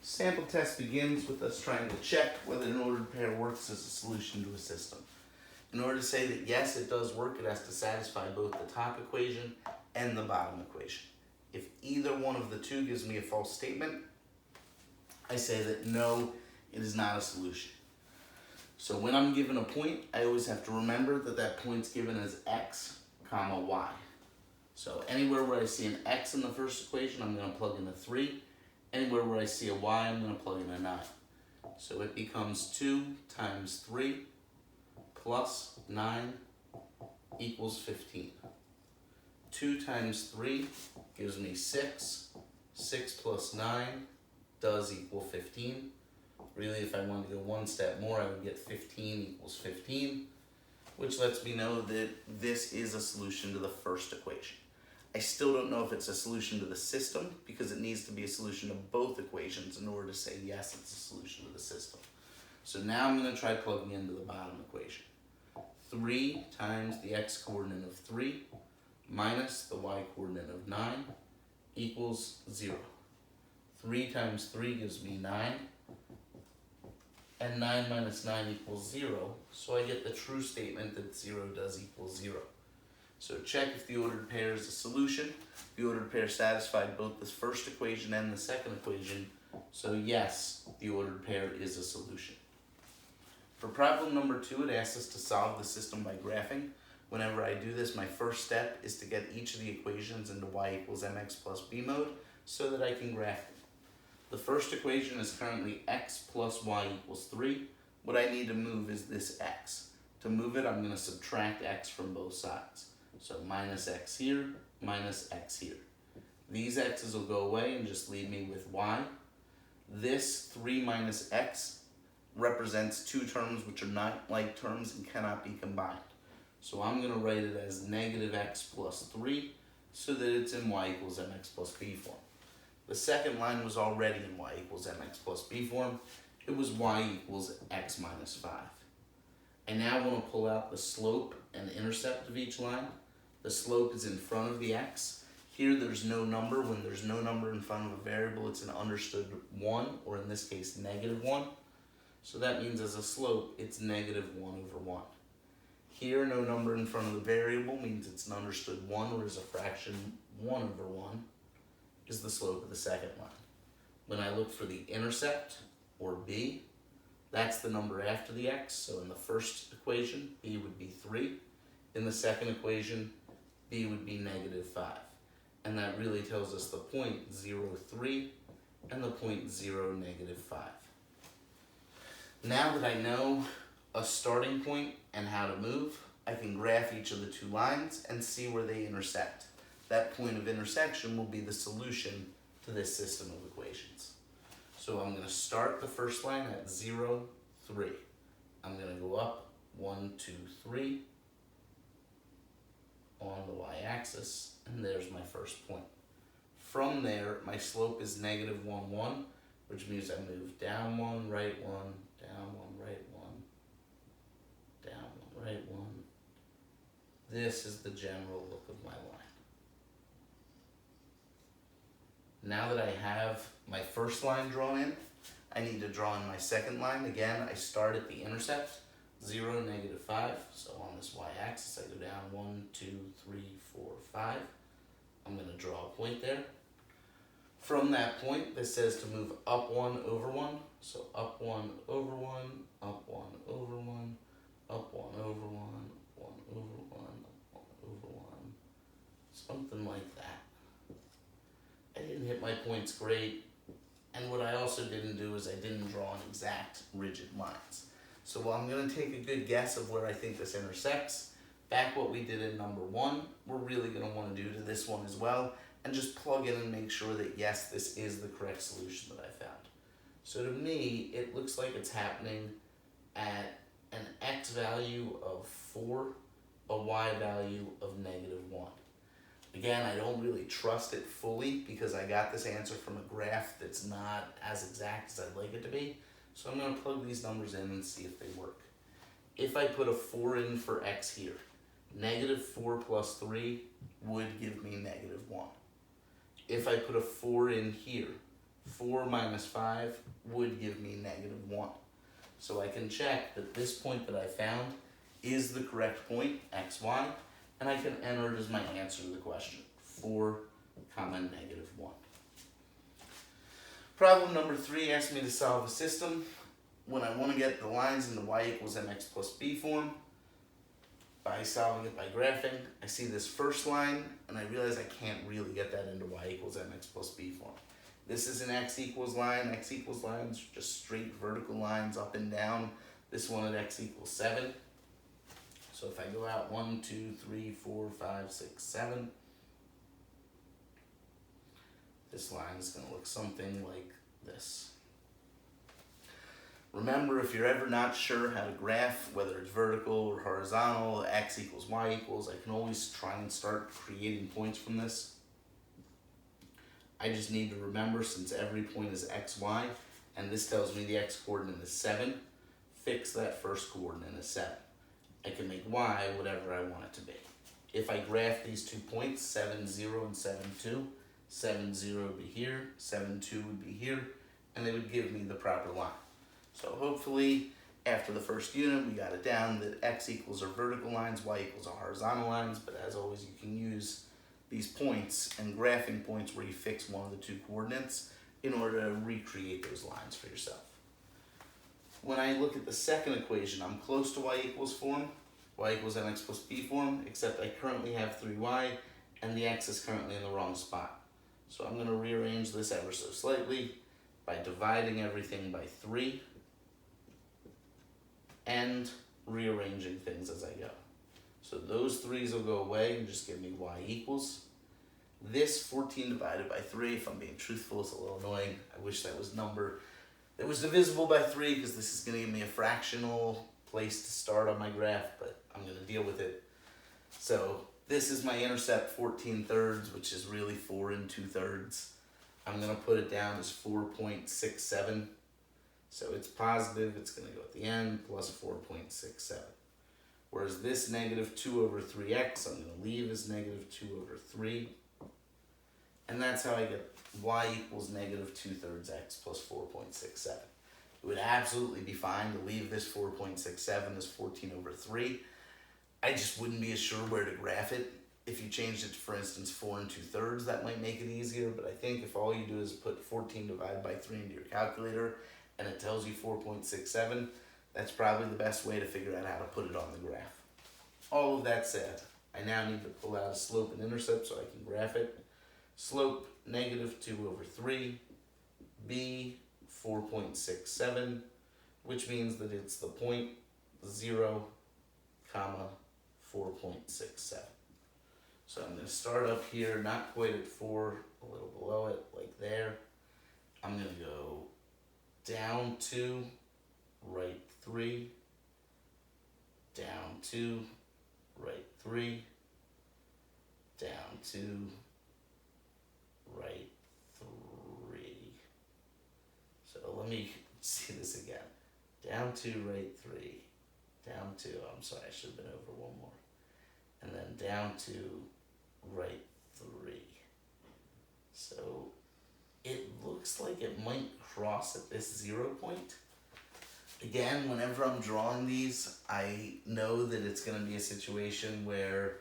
Sample test begins with us trying to check whether an ordered pair works as a solution to a system. In order to say that yes, it does work, it has to satisfy both the top equation and the bottom equation. If either one of the two gives me a false statement, I say that no, it is not a solution. So when I'm given a point, I always have to remember that that point's given as x, comma, y. So anywhere where I see an x in the first equation, I'm going to plug in a 3. Anywhere where I see a y, I'm going to plug in a 9. So it becomes 2 times 3 plus 9 equals 15. 2 times 3 gives me 6. 6 plus 9 does equal 15. Really, if I wanted to go one step more, I would get 15 equals 15, which lets me know that this is a solution to the first equation. I still don't know if it's a solution to the system because it needs to be a solution to both equations in order to say yes, it's a solution to the system. So now I'm going to try plugging into the bottom equation. 3 times the x coordinate of 3 minus the y coordinate of 9 equals 0. 3 times 3 gives me 9. And 9 minus 9 equals 0, so I get the true statement that 0 does equal 0. So check if the ordered pair is a solution. The ordered pair satisfied both the first equation and the second equation, so yes, the ordered pair is a solution. For problem number 2, it asks us to solve the system by graphing. Whenever I do this, my first step is to get each of the equations into y equals mx plus b mode so that I can graph them. The first equation is currently x plus y equals 3. What I need to move is this x. To move it, I'm going to subtract x from both sides. So minus x here, minus x here. These x's will go away and just leave me with y. This 3 minus x represents two terms which are not like terms and cannot be combined. So I'm going to write it as negative x plus 3 so that it's in y equals mx plus b form. The second line was already in y equals mx plus b form. It was y equals x minus 5. I now want to pull out the slope and intercept of each line. The slope is in front of the x. Here there's no number. When there's no number in front of a variable, it's an understood 1, or in this case, negative 1. So that means as a slope, it's negative 1 over 1. Here, no number in front of the variable means it's an understood 1, or as a fraction 1 over 1. Is the slope of the second line. When I look for the intercept, or b, that's the number after the x. So in the first equation, b would be 3. In the second equation, b would be negative 5. And that really tells us the point 0, 3 and the point 0, negative 5. Now that I know a starting point and how to move, I can graph each of the two lines and see where they intersect. That point of intersection will be the solution to this system of equations. So I'm going to start the first line at 0, 3. I'm going to go up 1, 2, 3 on the y-axis, and there's my first point. From there, my slope is negative 1, 1, which means I move down 1, right 1, down 1, right 1, down 1, right 1. This is the general look of my line. Now that I have my first line drawn in, I need to draw in my second line. Again, I start at the intercept, 0, negative 5. So on this y-axis, I go down 1, 2, 3, 4, 5. I'm going to draw a point there. From that point, this says to move up 1 over 1. So up 1 over 1, up 1 over 1, up 1 over 1, 1 over 1, 1 over 1. Something like that. I didn't hit my points great, and what I also didn't do is I didn't draw an exact rigid lines. So while I'm going to take a good guess of where I think this intersects, back what we did in number 1, we're really going to want to do to this one as well, and just plug in and make sure that yes, this is the correct solution that I found. So to me, it looks like it's happening at an x value of 4, a y value of negative 1. Again, I don't really trust it fully because I got this answer from a graph that's not as exact as I'd like it to be. So I'm going to plug these numbers in and see if they work. If I put a 4 in for x here, negative 4 plus 3 would give me negative 1. If I put a 4 in here, 4 minus 5 would give me negative 1. So I can check that this point that I found is the correct point, xy, and I can enter it as my answer to the question, 4 comma negative 1. Problem number 3 asks me to solve a system when I want to get the lines into y equals mx plus b form. By solving it by graphing, I see this first line, and I realize I can't really get that into y equals mx plus b form. This is an x equals line. X equals lines are just straight vertical lines up and down. This one at x equals 7. So if I go out 1, 2, 3, 4, 5, 6, 7, this line is going to look something like this. Remember, if you're ever not sure how to graph, whether it's vertical or horizontal, x equals y equals, I can always try and start creating points from this. I just need to remember, since every point is x, y, and this tells me the x coordinate is 7, fix that first coordinate as 7. I can make y whatever I want it to be. If I graph these 2 points, 7, 0 and 7, 2, 7, 0 would be here, 7, 2 would be here, and they would give me the proper line. So hopefully, after the first unit, we got it down that x equals are vertical lines, y equals are horizontal lines, but as always, you can use these points and graphing points where you fix one of the 2 coordinates in order to recreate those lines for yourself. When I look at the second equation, I'm close to y equals form, y equals mx plus b form, except I currently have 3y, and the x is currently in the wrong spot. So I'm going to rearrange this ever so slightly by dividing everything by 3 and rearranging things as I go. So those 3's will go away and just give me y equals. This 14 divided by 3, if I'm being truthful, is a little annoying. I wish that was number that was divisible by 3, because this is going to give me a fractional place to start on my graph, but I'm going to deal with it. So this is my intercept 14 thirds, which is really 4 2/3. I'm going to put it down as 4.67. So it's positive, it's going to go at the end, plus 4.67. Whereas this negative 2 over 3x, I'm going to leave as negative 2 over 3. And that's how I get y equals negative 2/3 x plus 4.67. It would absolutely be fine to leave this 4.67 as 14 over 3. I just wouldn't be as sure where to graph it. If you changed it to, for instance, 4 2/3, that might make it easier. But I think if all you do is put 14 divided by 3 into your calculator and it tells you 4.67, that's probably the best way to figure out how to put it on the graph. All of that said, I now need to pull out a slope and intercept so I can graph it. Slope, negative 2 over 3, b, 4.67, which means that it's the point 0, comma, 4.67. So I'm going to start up here, not quite at 4, a little below it, like there. I'm going to go down 2, right 3, down 2, right 3, down 2, right 3. So let me see this again. Down 2, right 3, down 2, I'm sorry, I should have been over one more. And then down 2, right 3. So it looks like it might cross at this 0 point. Again, whenever I'm drawing these, I know that it's going to be a situation where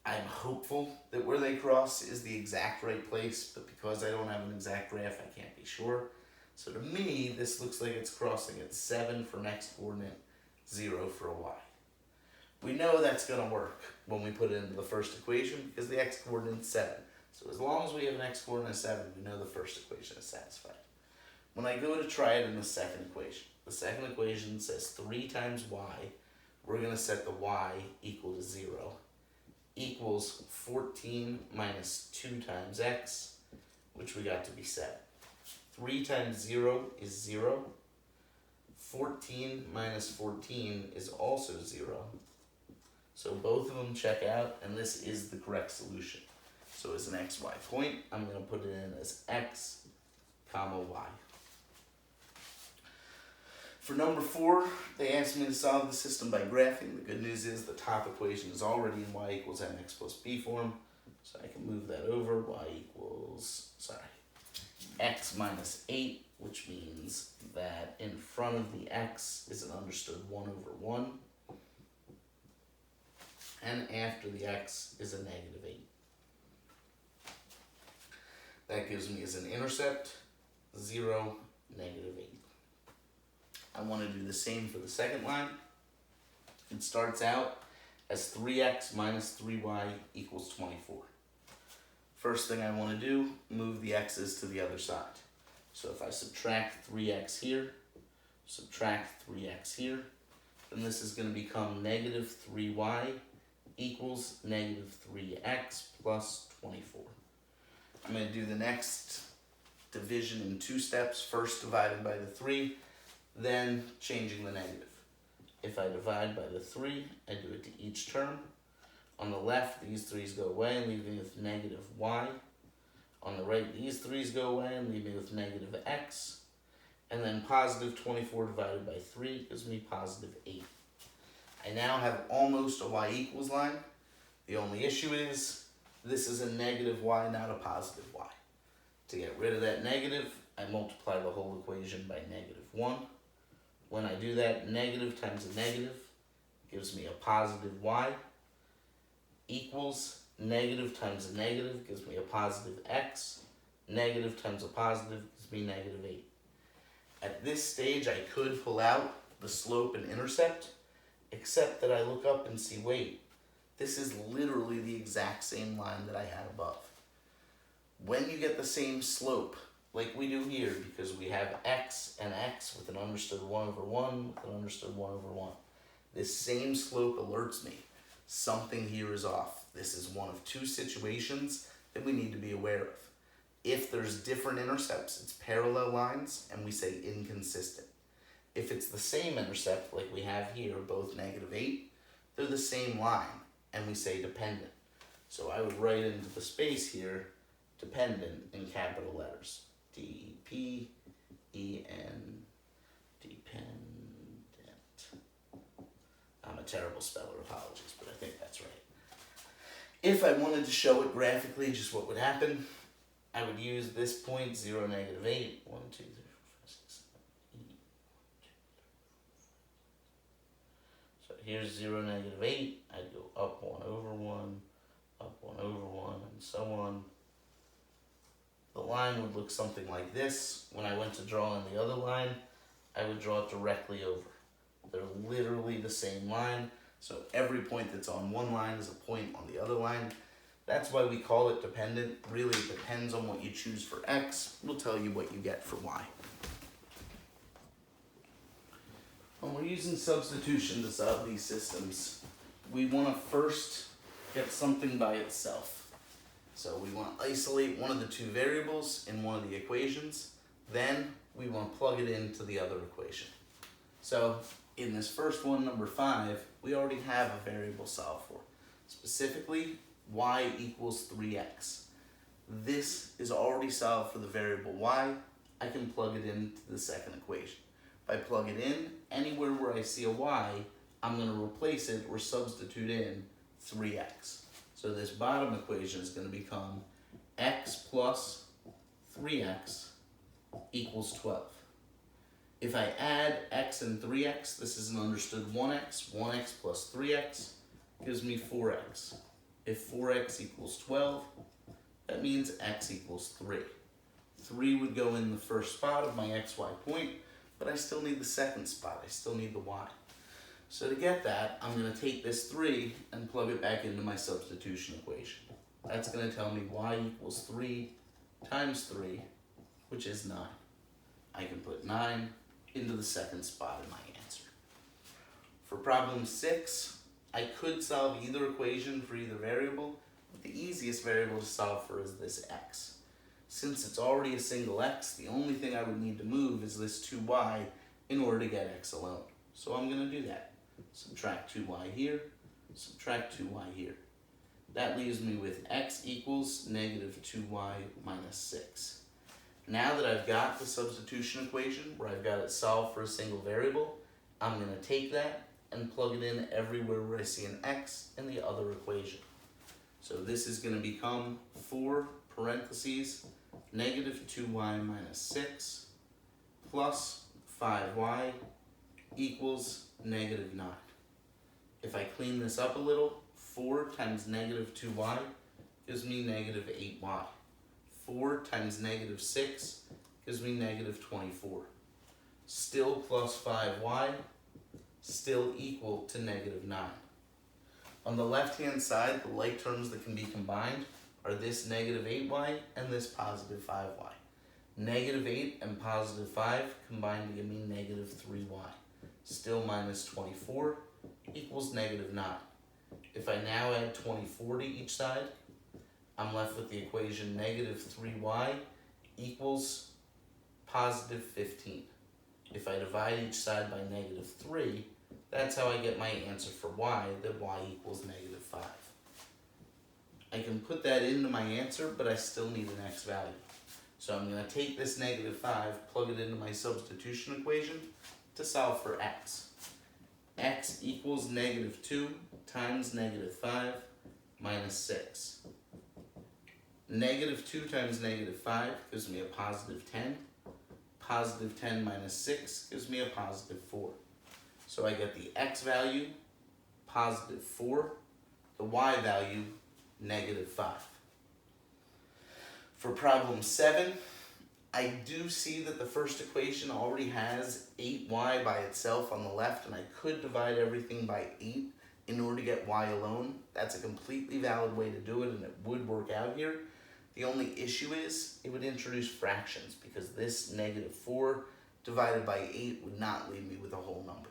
I'm hopeful that where they cross is the exact right place, but because I don't have an exact graph, I can't be sure. So to me, this looks like it's crossing at 7 for an x coordinate, 0 for a y. We know that's going to work when we put it into the first equation because the x coordinate is 7. So as long as we have an x coordinate of 7, we know the first equation is satisfied. When I go to try it in the second equation says 3 times y. We're going to set the y equal to 0 equals 14 minus 2 times x, which we got to be 7. 3 times 0 is 0. 14 minus 14 is also 0. So both of them check out, and this is the correct solution. So as an xy point, I'm going to put it in as x, comma, y. For number 4, they asked me to solve the system by graphing. The good news is the top equation is already in y equals mx plus b form. So I can move that over. Y equals, x minus 8, which means that in front of the x is an understood 1 over 1, and after the x is a negative 8. That gives me as an intercept 0, negative 8. I want to do the same for the second line. It starts out as 3x minus 3y equals 24. First thing I want to do, move the x's to the other side. So if I subtract 3x here, subtract 3x here, then this is going to become negative 3y equals negative 3x plus 24. I'm going to do the next division in 2 steps. First divided by the 3, then changing the negative. If I divide by the 3, I do it to each term. On the left, these 3's go away, leaving me with negative y. On the right, these 3's go away and leave me with negative x. And then positive 24 divided by 3 gives me positive 8. I now have almost a y equals line. The only issue is this is a negative y, not a positive y. To get rid of that negative, I multiply the whole equation by negative 1. When I do that, negative times a negative gives me a positive y, equals negative times a negative gives me a positive x, negative times a positive gives me negative 8. At this stage, I could pull out the slope and intercept, except that I look up and see, wait, this is literally the exact same line that I had above. When you get the same slope, like we do here, because we have x and x with an understood 1 over 1 with an understood 1 over 1, this same slope alerts me something here is off. This is one of 2 situations that we need to be aware of. If there's different intercepts, it's parallel lines, and we say inconsistent. If it's the same intercept, like we have here, both negative 8, they're the same line, and we say dependent. So I would write into the space here, dependent in capital letters. D-E-P-E-N, dependent. I'm a terrible speller, apologies, but I think that's right. If I wanted to show it graphically, just what would happen, I would use this point, 0, negative 8, 1, 2, 3, 4, 5, 6, 7, 8, 1, 2, 3, 4, 5, 6. So here's 0, negative 8, I'd go up 1 over 1, up 1 over 1, and so on. The line would look something like this. When I went to draw in the other line, I would draw it directly over. They're literally the same line, so every point that's on one line is a point on the other line. That's why we call it dependent. Really, it depends on what you choose for x. We'll tell you what you get for y. When we're using substitution to solve these systems, we want to first get something by itself. So we want to isolate one of the 2 variables in one of the equations. Then we want to plug it into the other equation. So in this first one, number 5, we already have a variable solved for. Specifically, y equals 3x. This is already solved for the variable y. I can plug it into the second equation. If I plug it in, anywhere where I see a y, I'm going to replace it or substitute in 3x. So this bottom equation is going to become x plus 3x equals 12. If I add x and 3x, this is an understood 1x. 1x plus 3x gives me 4x. If 4x equals 12, that means x equals 3. 3 would go in the first spot of my xy point, but I still need the second spot. I still need the y. So to get that, I'm going to take this 3 and plug it back into my substitution equation. That's going to tell me y equals 3 times 3, which is 9. I can put 9 into the second spot in my answer. For problem 6, I could solve either equation for either variable, but the easiest variable to solve for is this x. Since it's already a single x, the only thing I would need to move is this 2y in order to get x alone. So I'm going to do that. Subtract 2y here, subtract 2y here. That leaves me with x equals negative 2y minus 6. Now that I've got the substitution equation, where I've got it solved for a single variable, I'm going to take that and plug it in everywhere where I see an x in the other equation. So this is going to become 4 parentheses negative 2y minus 6 plus 5y equals negative 9. If I clean this up a little, 4 times negative 2y gives me negative 8y. 4 times negative 6 gives me negative 24. Still plus 5y, still equal to negative 9. On the left-hand side, the like terms that can be combined are this negative 8y and this positive 5y. Negative 8 and positive 5 combine to give me negative 3y. Still minus 24 equals negative 9. If I now add 24 to each side, I'm left with the equation negative 3y equals positive 15. If I divide each side by negative 3, that's how I get my answer for y, that y equals negative 5. I can put that into my answer, but I still need an x value. So I'm going to take this negative 5, plug it into my substitution equation to solve for x. X equals negative 2 times negative 5 minus 6. Negative 2 times negative 5 gives me a positive 10. Positive 10 minus 6 gives me a positive 4. So I get the x value, positive 4, the y value, negative 5. For problem 7, I do see that the first equation already has 8y by itself on the left, and I could divide everything by 8 in order to get y alone. That's a completely valid way to do it, and it would work out here. The only issue is it would introduce fractions, because this negative 4 divided by 8 would not leave me with a whole number.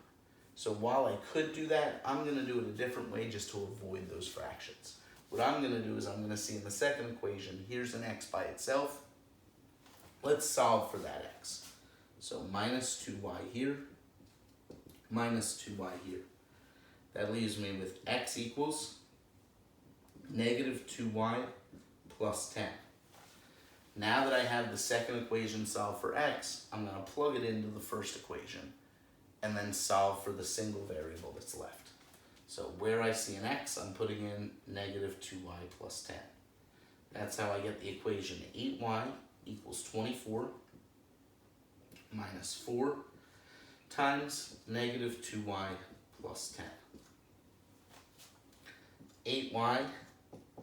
So while I could do that, I'm going to do it a different way just to avoid those fractions. What I'm going to do is I'm going to see in the second equation, here's an x by itself. Let's solve for that x. So minus 2y here, minus 2y here. That leaves me with x equals negative 2y plus 10. Now that I have the second equation solved for x, I'm going to plug it into the first equation and then solve for the single variable that's left. So where I see an x, I'm putting in negative 2y plus 10. That's how I get the equation 8y equals 24 minus 4 times negative 2y plus 10. 8y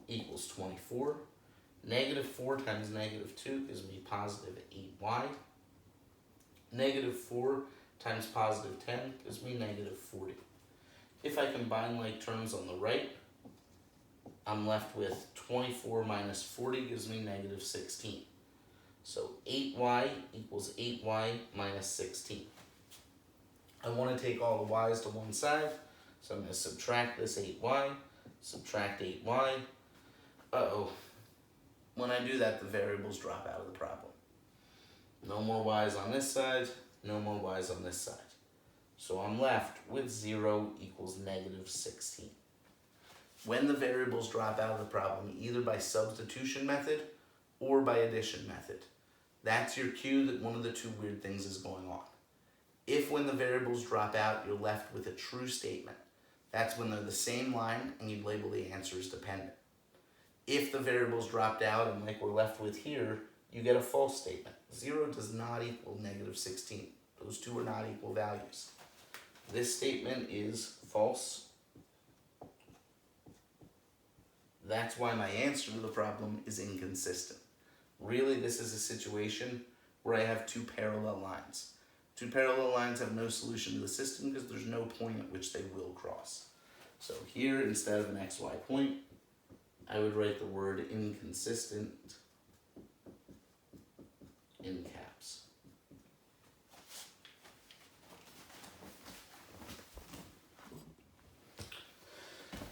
equals 24. Negative 4 times negative 2 gives me positive 8y. Negative 4 times positive 10 gives me negative 40. If I combine like terms on the right, I'm left with 24 minus 40 gives me negative 16. So 8y equals 8y minus 16. I want to take all the y's to one side, so I'm going to subtract this 8y, subtract 8y. Uh-oh. When I do that, the variables drop out of the problem. No more y's on this side, no more y's on this side. So I'm left with 0 equals negative 16. When the variables drop out of the problem, either by substitution method or by addition method, that's your cue that one of the two weird things is going on. If when the variables drop out, you're left with a true statement, that's when they're the same line and you label the answer as dependent. If the variables dropped out and like we're left with here, you get a false statement. 0 does not equal negative 16. Those two are not equal values. This statement is false. That's why my answer to the problem is inconsistent. Really, this is a situation where I have two parallel lines. Two parallel lines have no solution to the system because there's no point at which they will cross. So here, instead of an xy point, I would write the word inconsistent in caps.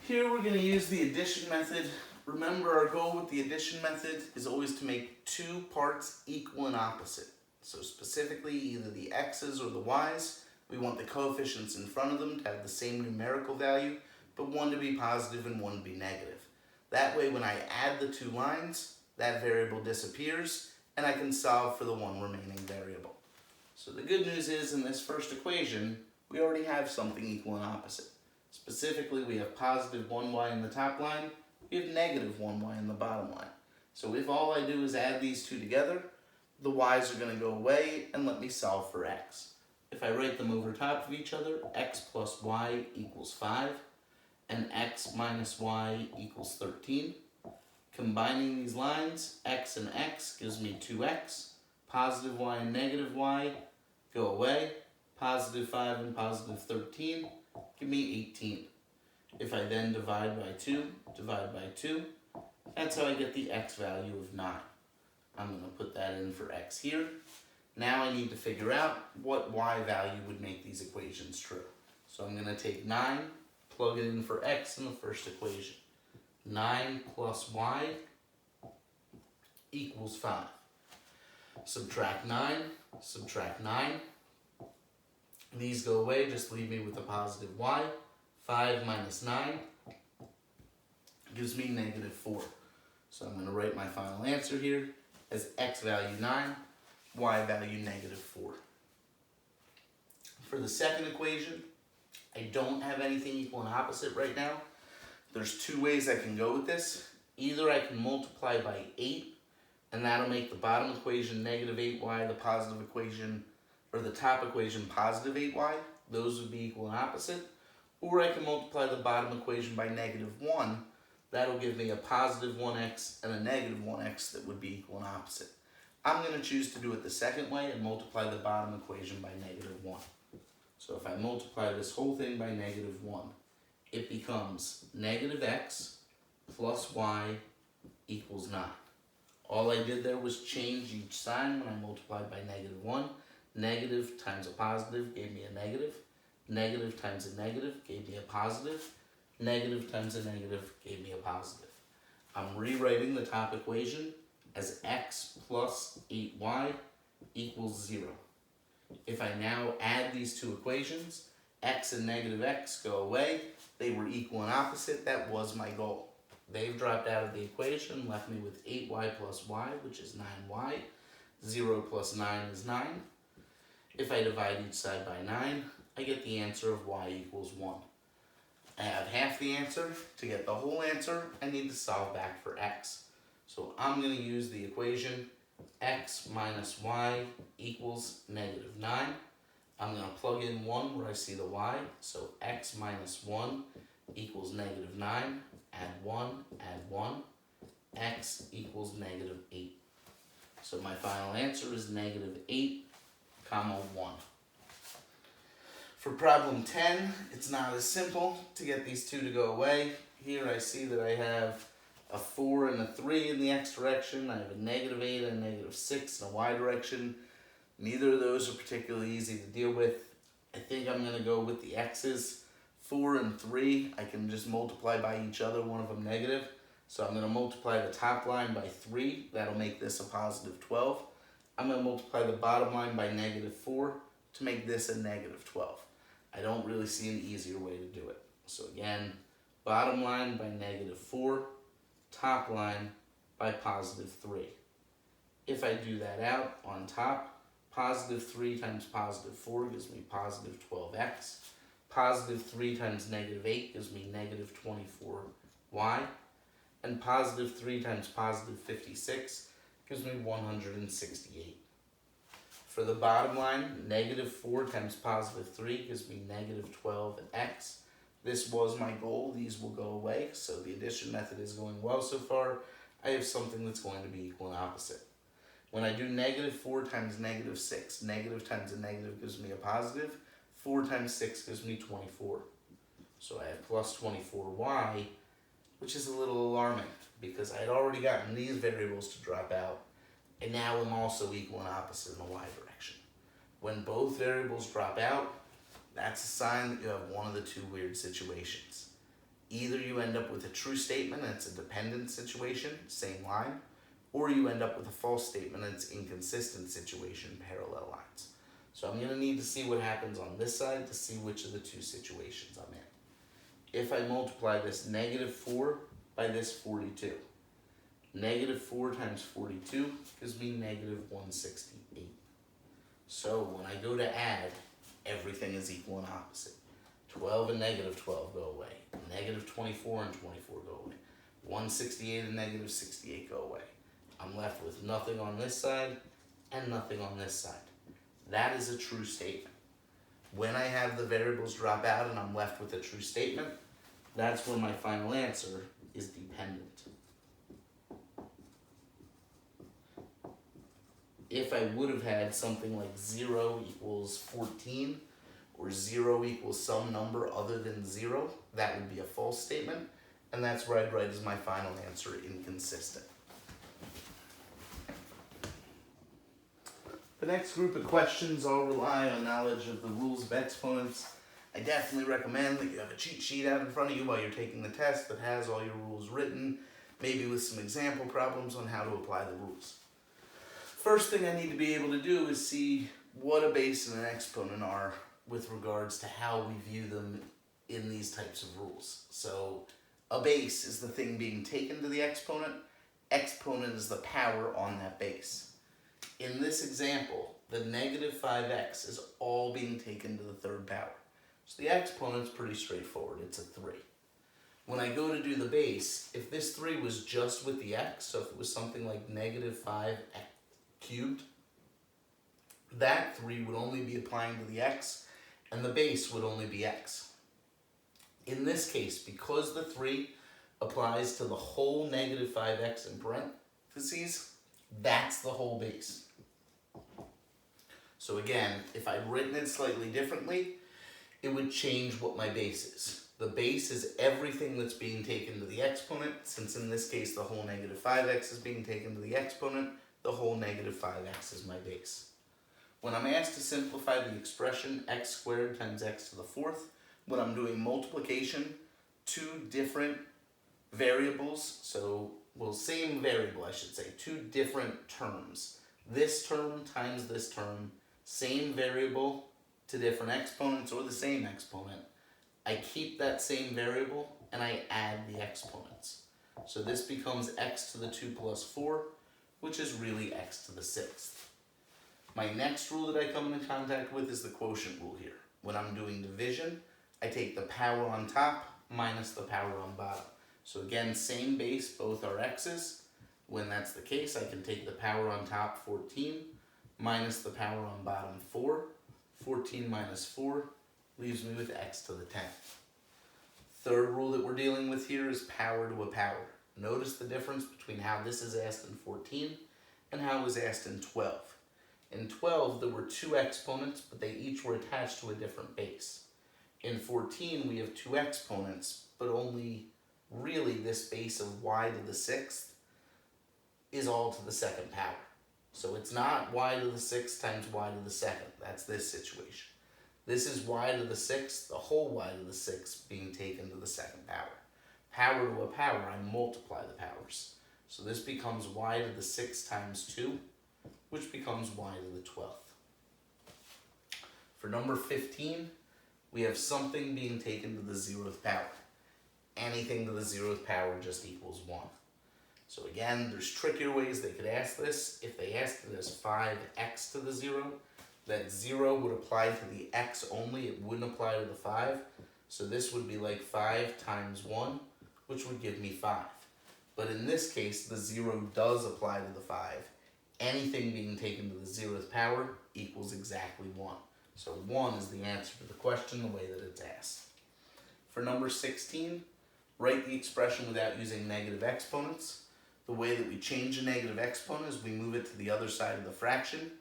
Here we're going to use the addition method. Remember, our goal with the addition method is always to make two parts equal and opposite. So specifically, either the x's or the y's, we want the coefficients in front of them to have the same numerical value, but one to be positive and one to be negative. That way, when I add the two lines, that variable disappears, and I can solve for the one remaining variable. So the good news is, in this first equation, we already have something equal and opposite. Specifically, we have positive 1y in the top line, we have negative 1y in the bottom line. So if all I do is add these two together, the y's are going to go away and let me solve for x. If I write them over top of each other, x plus y equals 5, and x minus y equals 13. Combining these lines, x and x gives me 2x. Positive y and negative y go away. Positive 5 and positive 13 give me 18. If I then divide by 2, that's how I get the x value of 9. I'm going to put that in for x here. Now I need to figure out what y value would make these equations true. So I'm going to take 9, plug it in for x in the first equation. 9 plus y equals 5. Subtract 9, subtract 9. These go away, just leave me with a positive y. 5 minus 9 gives me negative 4. So I'm going to write my final answer here as x value 9, y value negative 4. For the second equation, I don't have anything equal and opposite right now. There's two ways I can go with this. Either I can multiply by 8, and that'll make the bottom equation negative 8y, the positive equation, or the top equation positive 8y. Those would be equal and opposite. Or I can multiply the bottom equation by negative 1. That'll give me a positive 1x and a negative 1x that would be equal and opposite. I'm going to choose to do it the second way and multiply the bottom equation by negative 1. So if I multiply this whole thing by negative 1, it becomes negative x plus y equals 9. All I did there was change each sign when I multiplied by negative 1. Negative times a positive gave me a negative. Negative times a negative gave me a positive. Negative times a negative gave me a positive. I'm rewriting the top equation as x plus 8y equals 0. If I now add these two equations, x and negative x go away. They were equal and opposite. That was my goal. They've dropped out of the equation, left me with 8y plus y, which is 9y. 0 plus 9 is 9. If I divide each side by 9, I get the answer of y equals 1. I have half the answer. To get the whole answer, I need to solve back for x. So I'm going to use the equation x minus y equals negative 9. I'm going to plug in 1 where I see the y. So x minus 1 equals negative 9. Add 1, add 1. X equals negative 8. So my final answer is negative 8, comma 1. For problem 10, it's not as simple to get these two to go away. Here I see that I have a 4 and a 3 in the x direction. I have a negative 8 and a negative 6 in the y direction. Neither of those are particularly easy to deal with. I think I'm going to go with the x's. 4 and 3, I can just multiply by each other, one of them negative. So I'm going to multiply the top line by 3. That'll make this a positive 12. I'm going to multiply the bottom line by negative 4 to make this a negative 12. I don't really see an easier way to do it. So again, bottom line by negative 4, top line by positive 3. If I do that out on top, positive 3 times positive 4 gives me positive 12x. Positive 3 times negative 8 gives me negative 24y. And positive 3 times positive 56 gives me 168. For the bottom line, negative 4 times positive 3 gives me negative 12x. This was my goal. These will go away, so the addition method is going well so far. I have something that's going to be equal and opposite. When I do negative 4 times negative 6, negative times a negative gives me a positive. 4 times 6 gives me 24. So I have plus 24y, which is a little alarming because I had already gotten these variables to drop out, and now I'm also equal and opposite in the y direction. When both variables drop out, that's a sign that you have one of the two weird situations. Either you end up with a true statement and it's a dependent situation, same line, or you end up with a false statement and it's inconsistent situation, parallel lines. So I'm going to need to see what happens on this side to see which of the two situations I'm in. If I multiply this negative 4 by this 42, negative 4 times 42 gives me negative 168. So when I go to add, everything is equal and opposite. 12 and negative 12 go away. Negative 24 and 24 go away. 168 and negative 68 go away. I'm left with nothing on this side and nothing on this side. That is a true statement. When I have the variables drop out and I'm left with a true statement, that's when my final answer is dependent. If I would have had something like 0 equals 14, or 0 equals some number other than 0, that would be a false statement, and that's where I'd write as my final answer inconsistent. The next group of questions all rely on knowledge of the rules of exponents. I definitely recommend that you have a cheat sheet out in front of you while you're taking the test that has all your rules written, maybe with some example problems on how to apply the rules. First thing I need to be able to do is see what a base and an exponent are with regards to how we view them in these types of rules. So a base is the thing being taken to the exponent. Exponent is the power on that base. In this example, the negative 5x is all being taken to the third power. So the exponent's pretty straightforward, it's a 3. When I go to do the base, if this 3 was just with the x, so if it was something like negative 5x cubed, that 3 would only be applying to the x, and the base would only be x. In this case, because the 3 applies to the whole negative 5x in parentheses, that's the whole base. So again, if I'd written it slightly differently, it would change what my base is. The base is everything that's being taken to the exponent, since in this case the whole negative 5x is being taken to the exponent, the whole negative 5x is my base. When I'm asked to simplify the expression x squared times x to the 4th, when I'm doing multiplication, two different variables, same variable I should say, two different terms. This term times this term, same variable to different exponents or the same exponent. I keep that same variable and I add the exponents. So this becomes x to the 2 plus 4, which is really x to the 6th. My next rule that I come into contact with is the quotient rule here. When I'm doing division, I take the power on top minus the power on bottom. So again, same base, both are x's. When that's the case, I can take the power on top, 14, minus the power on bottom, 4. 14 minus 4 leaves me with x to the 10th. Third rule that we're dealing with here is power to a power. Notice the difference between how this is asked in 14 and how it was asked in 12. In 12, there were two exponents, but they each were attached to a different base. In 14, we have two exponents, but only really this base of y to the 6th is all to the second power. So it's not y to the 6th times y to the 2nd. That's this situation. This is y to the 6th, the whole y to the 6th being taken to the second power. Power to a power, I multiply the powers. So this becomes y to the 6th times 2, which becomes y to the 12th. For number 15, we have something being taken to the 0th power. Anything to the 0th power just equals 1. So again, there's trickier ways they could ask this. If they asked it as 5x to the 0, that 0 would apply to the x only, it wouldn't apply to the 5. So this would be like 5 times 1, which would give me 5. But in this case, the 0 does apply to the 5. Anything being taken to the 0th power equals exactly 1. So 1 is the answer to the question the way that it's asked. For number 16, write the expression without using negative exponents. The way that we change a negative exponent is we move it to the other side of the fraction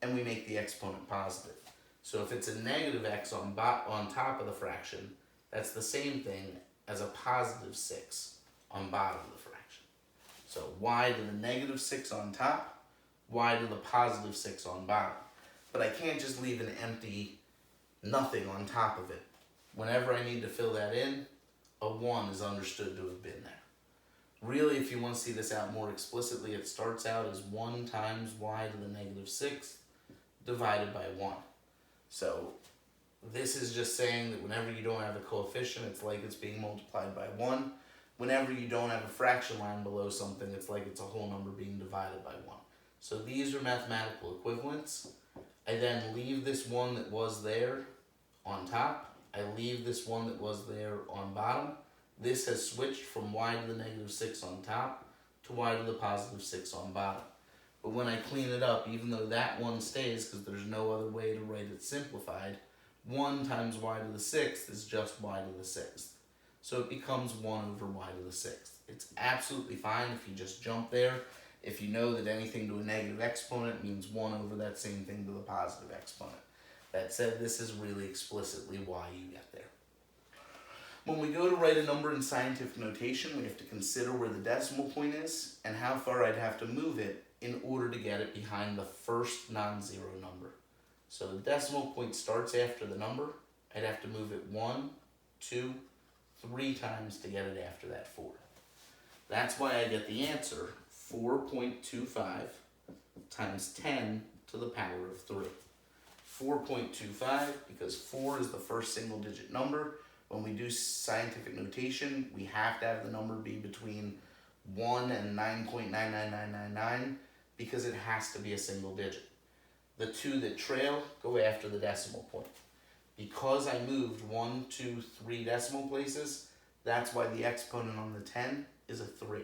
and we make the exponent positive. So if it's a negative x on top of the fraction, that's the same thing as a positive 6 on bottom of the fraction. So y to the negative 6 on top, y to the positive 6 on bottom. But I can't just leave an empty nothing on top of it. Whenever I need to fill that in, a 1 is understood to have been there. Really, if you want to see this out more explicitly, it starts out as 1 times y to the negative 6th divided by 1. So this is just saying that whenever you don't have a coefficient, it's like it's being multiplied by 1. Whenever you don't have a fraction line below something, it's like it's a whole number being divided by 1. So these are mathematical equivalents. I then leave this one that was there on top. I leave this one that was there on bottom. This has switched from y to the negative 6 on top to y to the positive 6 on bottom. But when I clean it up, even though that one stays because there's no other way to write it simplified, 1 times y to the 6th is just y to the 6th. So it becomes 1 over y to the 6th. It's absolutely fine if you just jump there. If you know that anything to a negative exponent means 1 over that same thing to the positive exponent. That said, this is really explicitly why you get there. When we go to write a number in scientific notation, we have to consider where the decimal point is and how far I'd have to move it in order to get it behind the first non-zero number. So the decimal point starts after the number. I'd have to move it 1, 2, 3 times to get it after that 4. That's why I get the answer 4.25 times 10 to the power of 3. 4.25 because 4 is the first single digit number. When we do scientific notation, we have to have the number be between 1 and 9.99999 because it has to be a single digit. The 2 that trail go after the decimal point. Because I moved 1, 2, 3 decimal places, that's why the exponent on the 10 is a 3.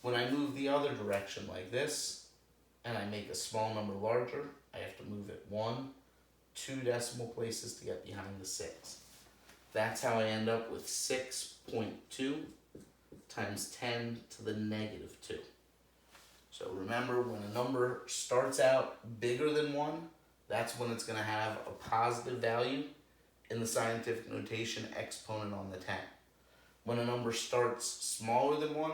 When I move the other direction like this, and I make a small number larger, I have to move it 1, 2 decimal places to get behind the 6. That's how I end up with 6.2 times 10 to the negative 2. So remember, when a number starts out bigger than 1, that's when it's going to have a positive value in the scientific notation exponent on the 10. When a number starts smaller than 1,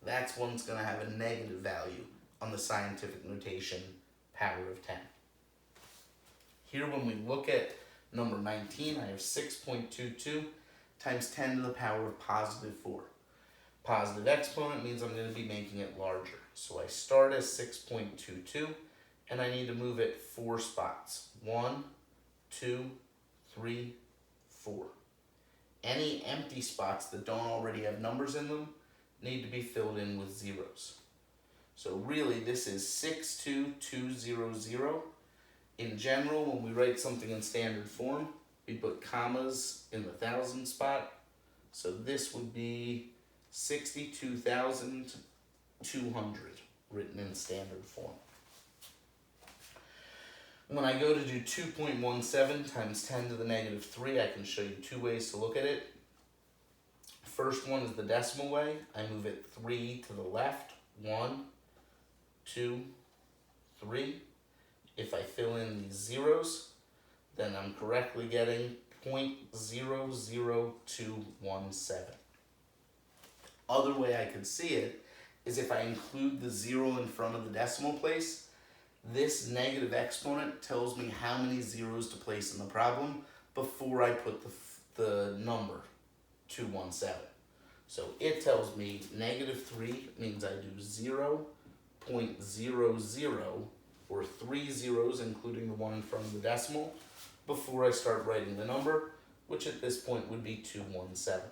that's when it's going to have a negative value on the scientific notation power of 10. Here, when we look at number 19, I have 6.22 times 10 to the power of positive 4. Positive exponent means I'm going to be making it larger. So I start as 6.22, and I need to move it 4 spots. 1, 2, 3, 4. Any empty spots that don't already have numbers in them need to be filled in with zeros. So really, this is 62200. In general, when we write something in standard form, we put commas in the thousand spot. So this would be 62,200 written in standard form. When I go to do 2.17 times 10 to the negative 3, I can show you 2 ways to look at it. First one is the decimal way. I move it 3 to the left. 1, 2, 3. If I fill in these zeros, then I'm correctly getting 0.00217. Other way I could see it is if I include the 0 in front of the decimal place. This negative exponent tells me how many zeros to place in the problem before I put the number 217. So it tells me negative 3 means I do 0.00, or 3 zeros including the 1 in front of the decimal, before I start writing the number, which at this point would be 217.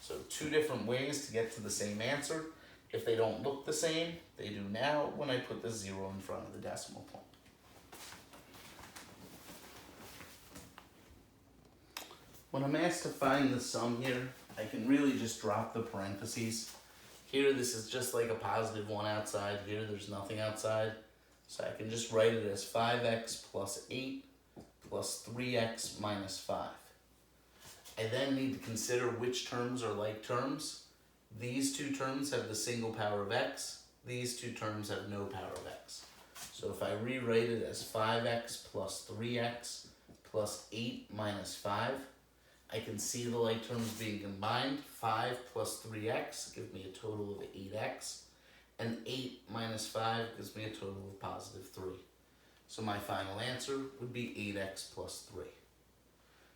So 2 different ways to get to the same answer. If they don't look the same, they do now when I put the 0 in front of the decimal point. When I'm asked to find the sum here, I can really just drop the parentheses. Here, this is just like a positive 1 outside. Here, there's nothing outside. So I can just write it as 5x plus 8 plus 3x minus 5. I then need to consider which terms are like terms. These 2 terms have the single power of x. These 2 terms have no power of x. So if I rewrite it as 5x plus 3x plus 8 minus 5, I can see the like terms being combined. 5 plus 3x gives me a total of 8x. And 8 minus 5 gives me a total of positive 3. So my final answer would be 8x plus 3.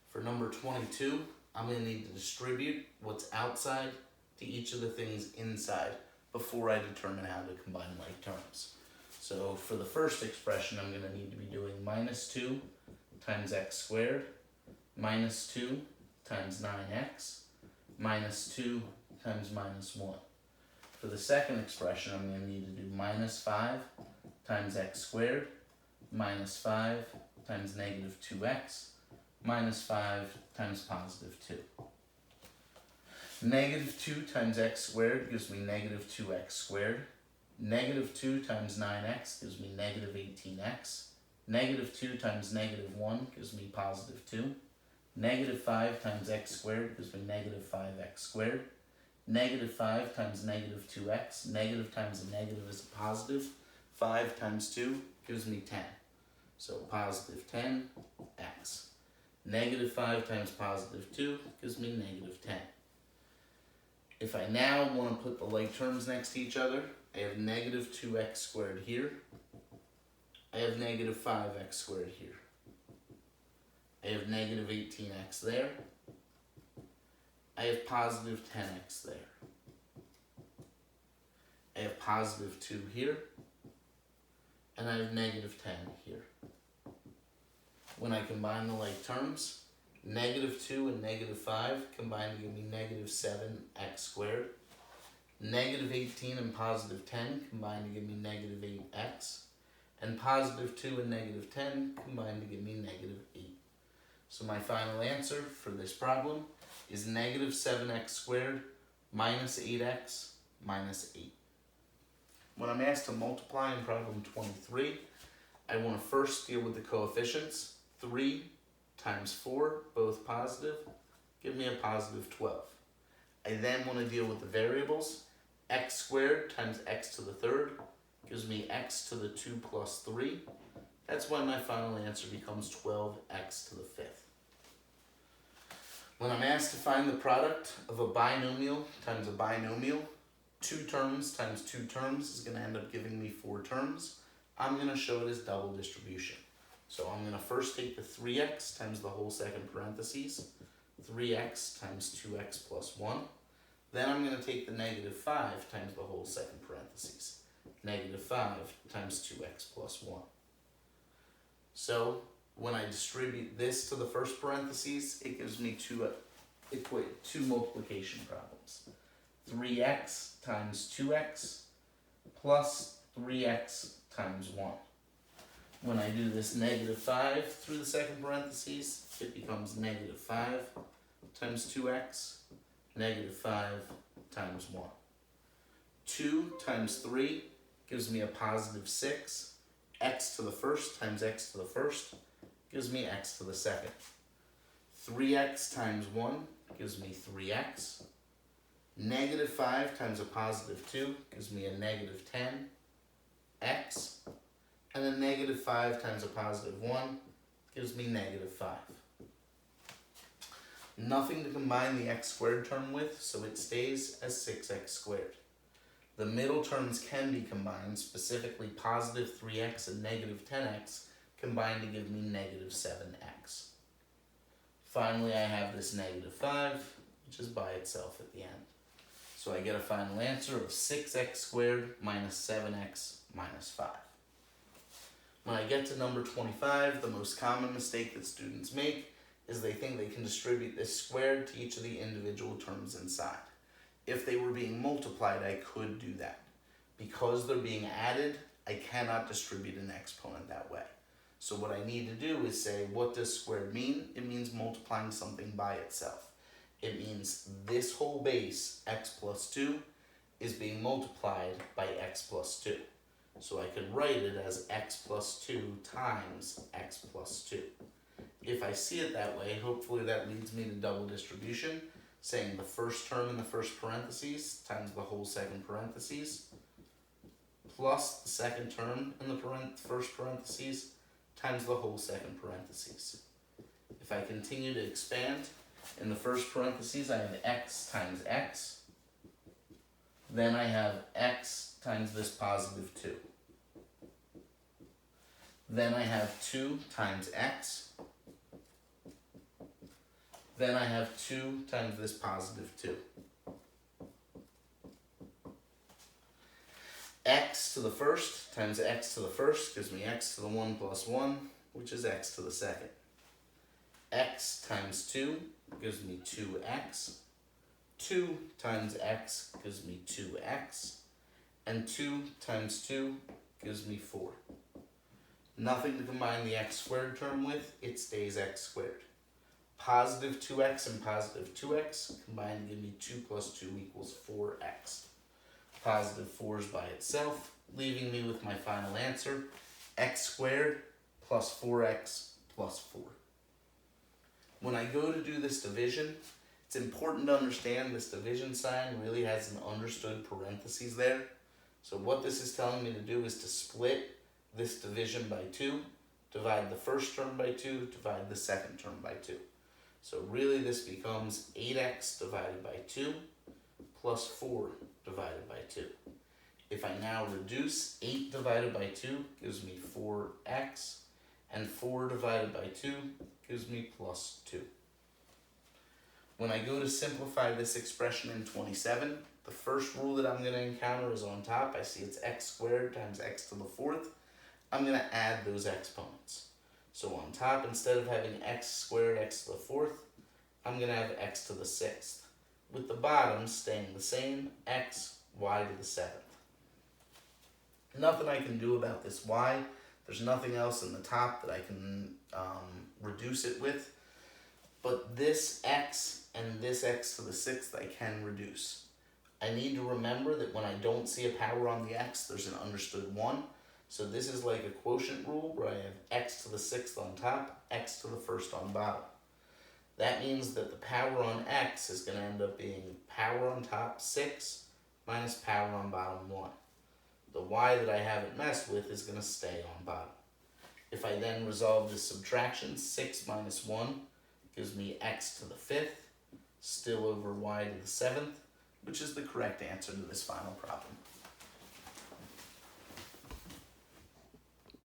For number 22, I'm going to need to distribute what's outside to each of the things inside before I determine how to combine like terms. So for the first expression, I'm going to need to be doing minus 2 times x squared, minus 2 times 9x, minus 2 times minus 1. For the second expression, I'm going to need to do minus 5 times x squared, minus 5 times negative 2x, minus 5 times positive 2. Negative 2 times x squared gives me negative 2x squared. Negative 2 times 9x gives me negative 18x. Negative 2 times negative 1 gives me positive 2. Negative 5 times x squared gives me negative 5x squared. Negative 5 times negative 2x. Negative times a negative is a positive. 5 times 2 gives me 10. So positive 10x. Negative 5 times positive 2 gives me negative 10. If I now want to put the like terms next to each other, I have negative 2x squared here. I have negative 5x squared here. I have negative 18x there. I have positive 10x there. I have positive 2 here. And I have negative 10 here. When I combine the like terms, negative 2 and negative 5 combine to give me negative 7x squared. Negative 18 and positive 10 combine to give me negative 8x. And positive 2 and negative 10 combine to give me negative 8. So my final answer for this problem is negative 7x squared minus 8x minus 8. When I'm asked to multiply in problem 23, I want to first deal with the coefficients. 3 times 4, both positive, give me a positive 12. I then want to deal with the variables. X squared times x to the third gives me x to the 2 plus 3. That's why my final answer becomes 12x to the fifth. When I'm asked to find the product of a binomial times a binomial, 2 terms times 2 terms is going to end up giving me 4 terms. I'm going to show it as double distribution. So I'm going to first take the 3x times the whole second parentheses, 3x times 2x plus 1. Then I'm going to take the negative 5 times the whole second parentheses, negative 5 times 2x plus 1. So when I distribute this to the first parentheses, it gives me two multiplication problems. 3x times 2x plus 3x times 1. When I do this negative 5 through the second parentheses, it becomes negative 5 times 2x, negative 5 times 1. 2 times 3 gives me a positive 6. X to the first times x to the first gives me x to the second. 3x times 1 gives me 3x. Negative 5 times a positive 2 gives me a negative 10x. And then negative 5 times a positive 1 gives me negative 5. Nothing to combine the x squared term with, so it stays as 6x squared. The middle terms can be combined, specifically positive 3x and negative 10x combine to give me negative 7x. Finally, I have this negative 5, which is by itself at the end. So I get a final answer of 6x squared minus 7x minus 5. When I get to number 25, the most common mistake that students make is they think they can distribute this squared to each of the individual terms inside. If they were being multiplied, I could do that. Because they're being added, I cannot distribute an exponent that way. So what I need to do is say, what does squared mean? It means multiplying something by itself. It means this whole base, x plus 2, is being multiplied by x plus 2. So I can write it as x plus 2 times x plus 2. If I see it that way, hopefully that leads me to double distribution, saying the first term in the first parentheses times the whole second parentheses, plus the second term in the first parentheses times the whole second parentheses. If I continue to expand, in the first parentheses I have x times x, then I have x times this positive 2. Then I have 2 times x. Then I have 2 times this positive 2. X to the first times x to the first gives me x to the 1 plus 1, which is x to the second. X times 2 gives me 2x. 2 times x gives me 2x. And 2 times 2 gives me 4. Nothing to combine the x squared term with, it stays x squared. Positive 2x and positive 2x combine to give me 2 plus 2 equals 4x. Positive 4 is by itself, leaving me with my final answer, x squared plus 4x plus 4. When I go to do this division, it's important to understand this division sign really has an understood parentheses there. So what this is telling me to do is to split this division by 2, divide the first term by 2, divide the second term by 2. So really this becomes 8x divided by 2 plus 4 divided by 2. If I now reduce 8 divided by 2 gives me 4x, and 4 divided by 2 gives me plus 2. When I go to simplify this expression in 27, the first rule that I'm going to encounter is on top. I see it's x squared times x to the 4th. I'm going to add those exponents. So on top, instead of having x squared x to the 4th, I'm going to have x to the 6th, with the bottom staying the same, x, y to the 7th. Nothing I can do about this y. There's nothing else in the top that I can reduce it with. But this x and this x to the 6th I can reduce. I need to remember that when I don't see a power on the x, there's an understood 1. So this is like a quotient rule where I have x to the 6th on top, x to the 1st on bottom. That means that the power on x is going to end up being power on top 6 minus power on bottom 1. The y that I haven't messed with is going to stay on bottom. If I then resolve this subtraction, 6 minus 1 gives me x to the 5th, still over y to the 7th, which is the correct answer to this final problem.